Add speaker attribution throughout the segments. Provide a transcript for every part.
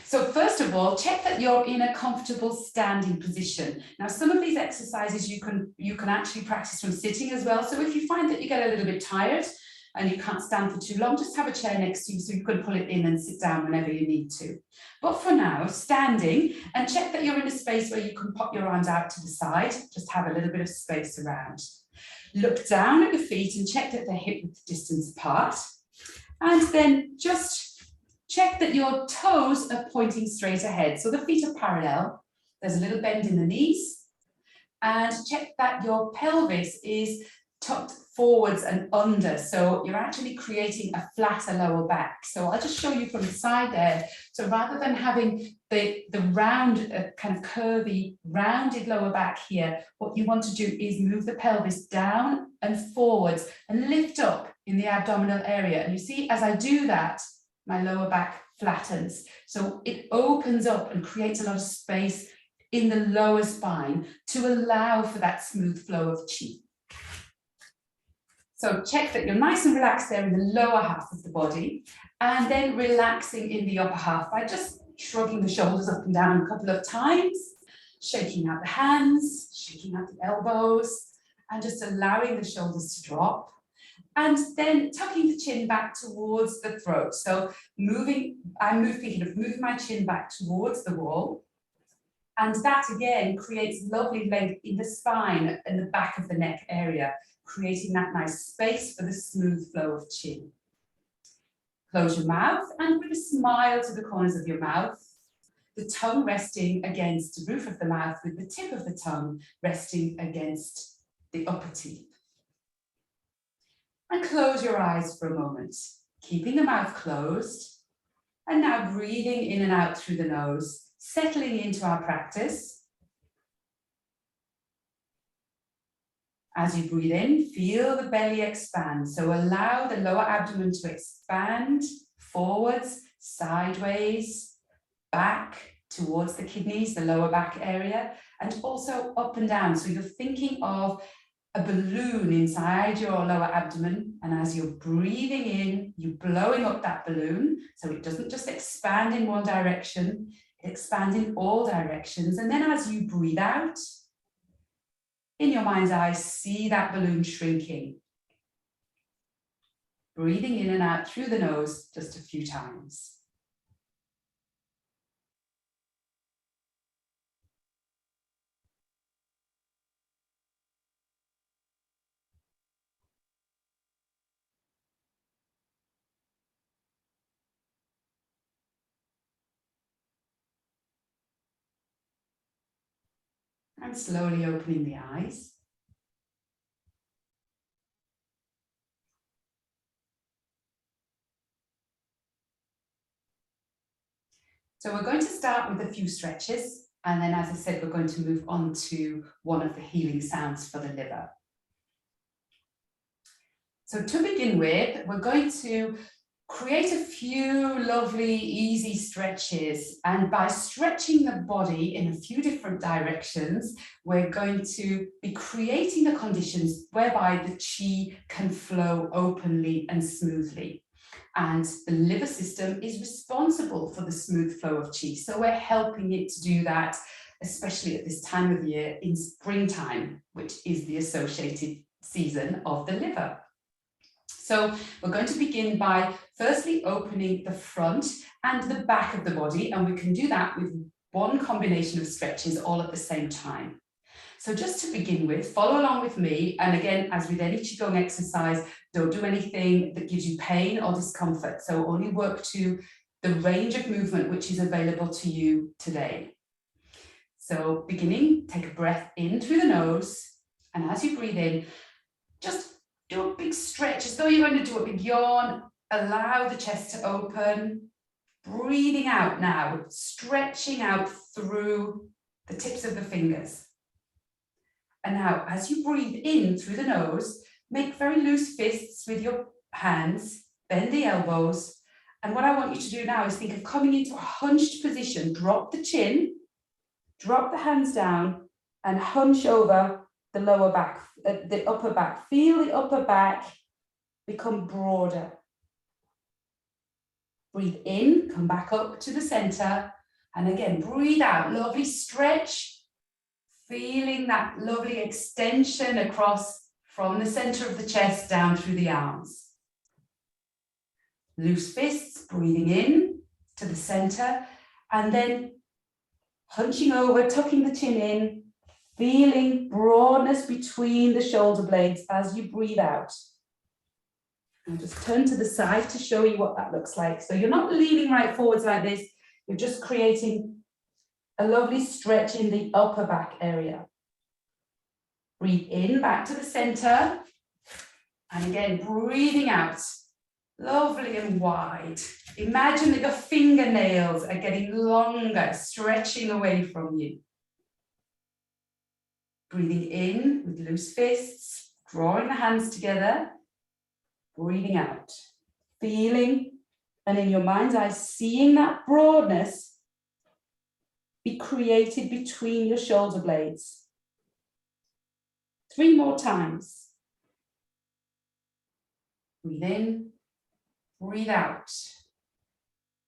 Speaker 1: So first of all, check that you're in a comfortable standing position. Now, some of these exercises you can actually practice from sitting as well. So if you find that you get a little bit tired and you can't stand for too long, just have a chair next to you so you can pull it in and sit down whenever you need to. But for now, standing, and check that you're in a space where you can pop your arms out to the side, just have a little bit of space around. Look down at your feet and check that they're hip width distance apart. And then just check that your toes are pointing straight ahead. So the feet are parallel. There's a little bend in the knees. And check that your pelvis is tucked forwards and under. So you're actually creating a flatter lower back. So I'll just show you from the side there. So rather than having the round, kind of curvy, rounded lower back here, what you want to do is move the pelvis down and forwards and lift up in the abdominal area. And you see, as I do that, my lower back flattens. So it opens up and creates a lot of space in the lower spine to allow for that smooth flow of chi. So check that you're nice and relaxed there in the lower half of the body, and then relaxing in the upper half by just shrugging the shoulders up and down a couple of times, shaking out the hands, shaking out the elbows, and just allowing the shoulders to drop. And then tucking the chin back towards the throat. So I'm thinking of moving my chin back towards the wall. And that again creates lovely length in the spine and the back of the neck area, creating that nice space for the smooth flow of chi. Close your mouth and with a smile to the corners of your mouth, the tongue resting against the roof of the mouth with the tip of the tongue resting against the upper teeth. And close your eyes for a moment, keeping the mouth closed. And now breathing in and out through the nose, settling into our practice. As you breathe in, feel the belly expand. So allow the lower abdomen to expand forwards, sideways, back towards the kidneys, the lower back area, and also up and down. So you're thinking of a balloon inside your lower abdomen, and as you're breathing in, you're blowing up that balloon, so it doesn't just expand in one direction, it expands in all directions. And then as you breathe out, in your mind's eye, see that balloon shrinking. Breathing in and out through the nose just a few times. And slowly opening the eyes. So we're going to start with a few stretches, and then, as I said, we're going to move on to one of the healing sounds for the liver. So to begin with, we're going to create a few lovely, easy stretches. And by stretching the body in a few different directions, we're going to be creating the conditions whereby the chi can flow openly and smoothly. And the liver system is responsible for the smooth flow of chi. So we're helping it to do that, especially at this time of year in springtime, which is the associated season of the liver. So we're going to begin by firstly opening the front and the back of the body, and we can do that with one combination of stretches all at the same time. So just to begin with, follow along with me, and again, as with any Qigong exercise, don't do anything that gives you pain or discomfort, so only work to the range of movement which is available to you today. So beginning, take a breath in through the nose, and as you breathe in, just do a big stretch, as though you're going to do a big yawn. Allow the chest to open. Breathing out now, stretching out through the tips of the fingers. And now, as you breathe in through the nose, make very loose fists with your hands, bend the elbows. And what I want you to do now is think of coming into a hunched position. Drop the chin, drop the hands down, and hunch over the lower back, the upper back. Feel the upper back become broader. Breathe in, come back up to the center, And again, breathe out, lovely stretch, feeling that lovely extension across from the center of the chest down through the arms. Loose fists, breathing in to the center, and then hunching over, tucking the chin in, feeling broadness between the shoulder blades as you breathe out. And just turn to the side to show you what that looks like. So you're not leaning right forwards like this, you're just creating a lovely stretch in the upper back area. Breathe in back to the center. And again, breathing out, lovely and wide. Imagine that your fingernails are getting longer, stretching away from you. Breathing in with loose fists, drawing the hands together. Breathing out, feeling, and in your mind's eye, seeing that broadness be created between your shoulder blades. 3 more times. Breathe in, breathe out.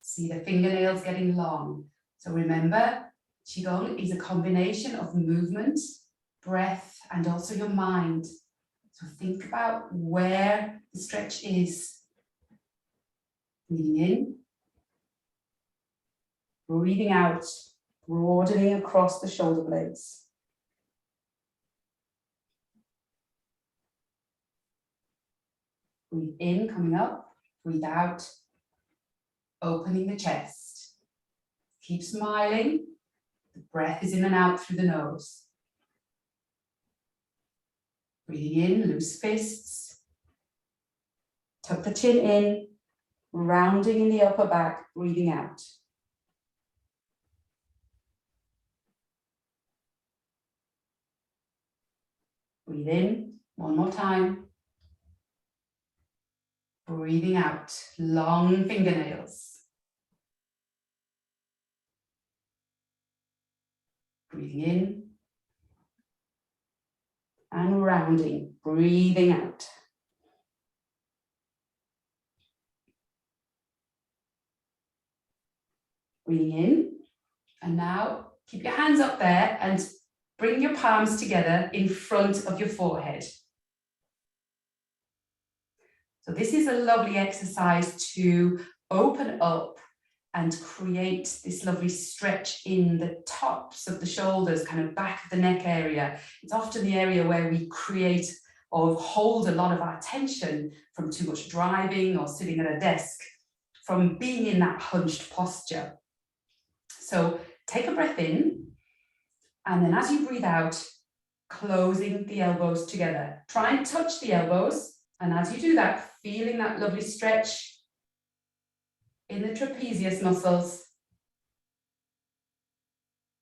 Speaker 1: See the fingernails getting long. So remember, Qigong is a combination of movement, breath, and also your mind. So think about where the stretch is. Breathing in, breathing out, broadening across the shoulder blades. Breathe in, coming up, breathe out, opening the chest. Keep smiling. The breath is in and out through the nose. Breathing in, loose fists. Tuck the chin in, rounding in the upper back, breathing out. Breathe in, 1 more time. Breathing out, long fingernails. Breathing in. And rounding, breathing out. Breathing in. And now keep your hands up there and bring your palms together in front of your forehead. So this is a lovely exercise to open up and create this lovely stretch in the tops of the shoulders, kind of back of the neck area. It's often the area where we create or hold a lot of our tension from too much driving or sitting at a desk, from being in that hunched posture. So take a breath in, and then as you breathe out, closing the elbows together. Try and touch the elbows, and as you do that, feeling that lovely stretch in the trapezius muscles,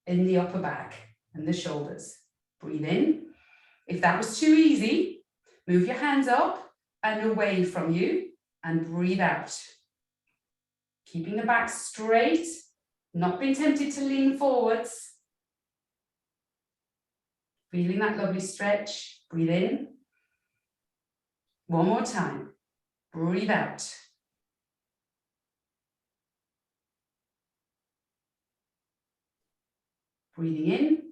Speaker 1: in the upper back and the shoulders. Breathe in. If that was too easy, move your hands up and away from you and breathe out. Keeping the back straight, not being tempted to lean forwards. Feeling that lovely stretch. Breathe in. 1 more time. Breathe out. Breathing in,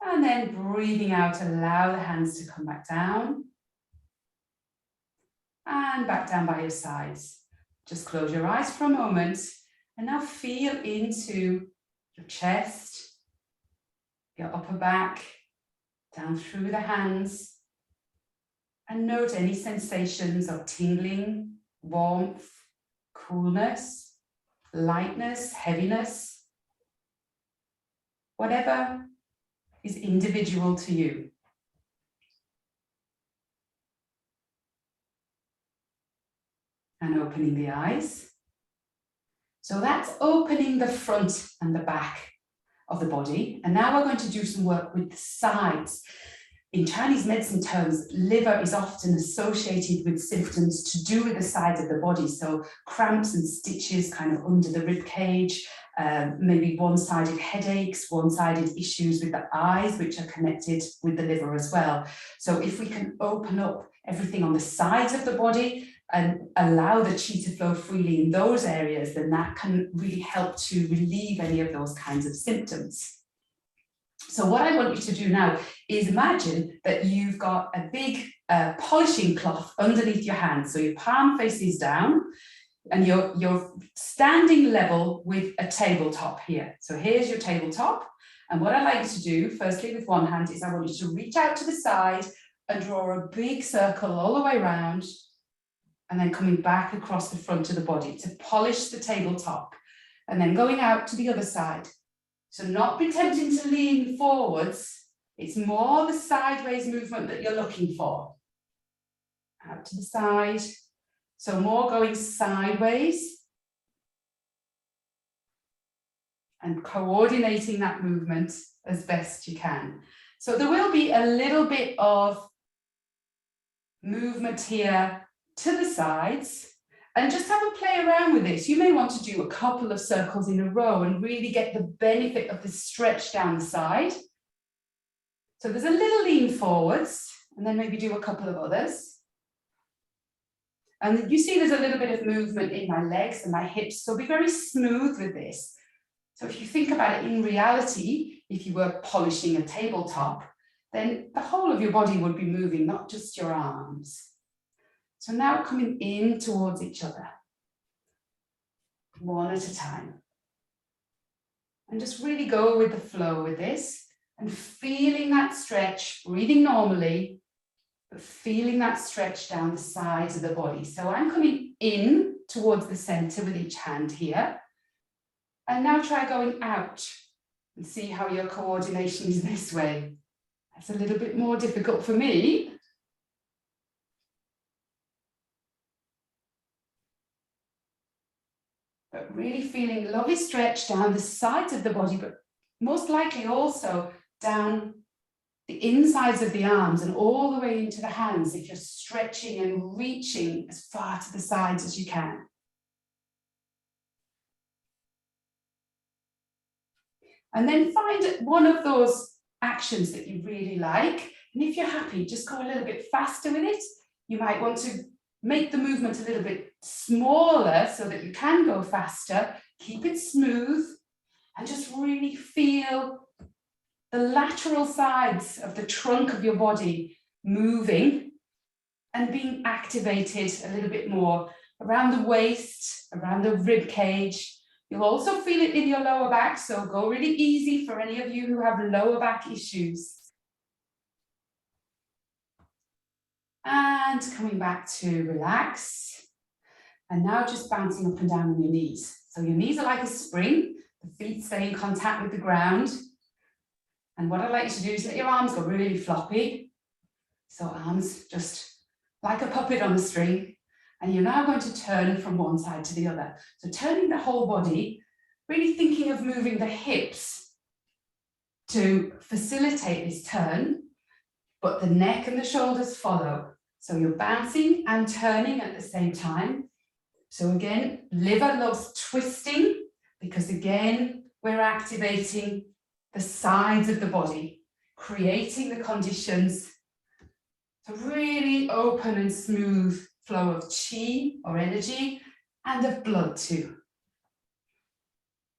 Speaker 1: and then breathing out, allow the hands to come back down. And back down by your sides. Just close your eyes for a moment, and now feel into your chest, your upper back, down through the hands, and note any sensations of tingling, warmth, coolness, lightness, heaviness. Whatever is individual to you. And opening the eyes. So that's opening the front and the back of the body. And now we're going to do some work with the sides. In Chinese medicine terms, liver is often associated with symptoms to do with the sides of the body. So cramps and stitches kind of under the rib cage, maybe one-sided headaches, one-sided issues with the eyes, which are connected with the liver as well. So if we can open up everything on the sides of the body, and allow the chi to flow freely in those areas, then that can really help to relieve any of those kinds of symptoms. So what I want you to do now is imagine that you've got a big polishing cloth underneath your hand. So your palm faces down and you're standing level with a tabletop here. So here's your tabletop. And what I like to do, firstly with one hand, is I want you to reach out to the side and draw a big circle all the way around, and then coming back across the front of the body to polish the tabletop, and then going out to the other side. So not pretending to lean forwards, it's more the sideways movement that you're looking for. Out to the side, so more going sideways and coordinating that movement as best you can. So there will be a little bit of movement here to the sides, and just have a play around with this. You may want to do a couple of circles in a row and really get the benefit of the stretch down the side. So there's a little lean forwards, and then maybe do a couple of others. And you see there's a little bit of movement in my legs and my hips, so be very smooth with this. So if you think about it in reality, if you were polishing a tabletop, then the whole of your body would be moving, not just your arms. So now coming in towards each other, one at a time. And just really go with the flow with this and feeling that stretch, breathing normally, but feeling that stretch down the sides of the body. So I'm coming in towards the center with each hand here. And now try going out and see how your coordination is this way. That's a little bit more difficult for me. But really feeling lovely stretch down the sides of the body, but most likely also down the insides of the arms and all the way into the hands if you're stretching and reaching as far to the sides as you can. And then find one of those actions that you really like. And if you're happy, just go a little bit faster with it. You might want to make the movement a little bit smaller so that you can go faster. Keep it smooth and just really feel the lateral sides of the trunk of your body moving and being activated a little bit more around the waist, around the rib cage. You'll also feel it in your lower back, so go really easy for any of you who have lower back issues. And coming back to relax. And now just bouncing up and down on your knees. So your knees are like a spring, the feet stay in contact with the ground. And what I'd like you to do is let your arms go really floppy. So arms just like a puppet on a string. And you're now going to turn from one side to the other. So turning the whole body, really thinking of moving the hips to facilitate this turn, but the neck and the shoulders follow. So you're bouncing and turning at the same time. So again, liver loves twisting because again, we're activating the sides of the body, creating the conditions to really open and smooth flow of chi or energy and of blood too.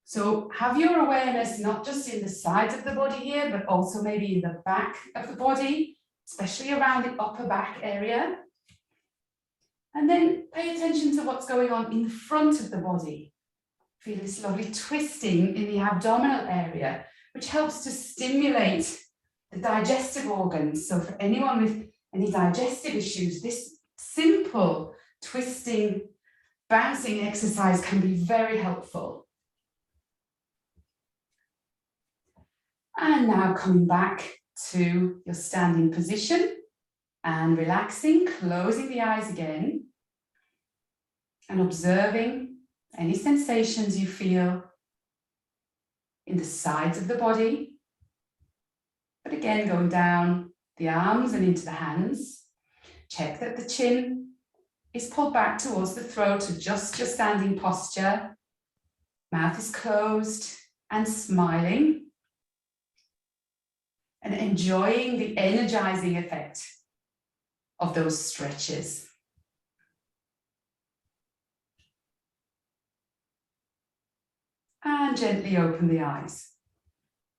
Speaker 1: So have your awareness not just in the sides of the body here, but also maybe in the back of the body, especially around the upper back area. And then pay attention to what's going on in the front of the body. Feel this lovely twisting in the abdominal area, which helps to stimulate the digestive organs. So for anyone with any digestive issues, this simple twisting, bouncing exercise can be very helpful. And now coming back to your standing position and relaxing, closing the eyes again and observing any sensations you feel in the sides of the body. But again, going down the arms and into the hands. Check that the chin is pulled back towards the throat, adjust your standing posture. Mouth is closed and smiling. And enjoying the energizing effect of those stretches. And gently open the eyes.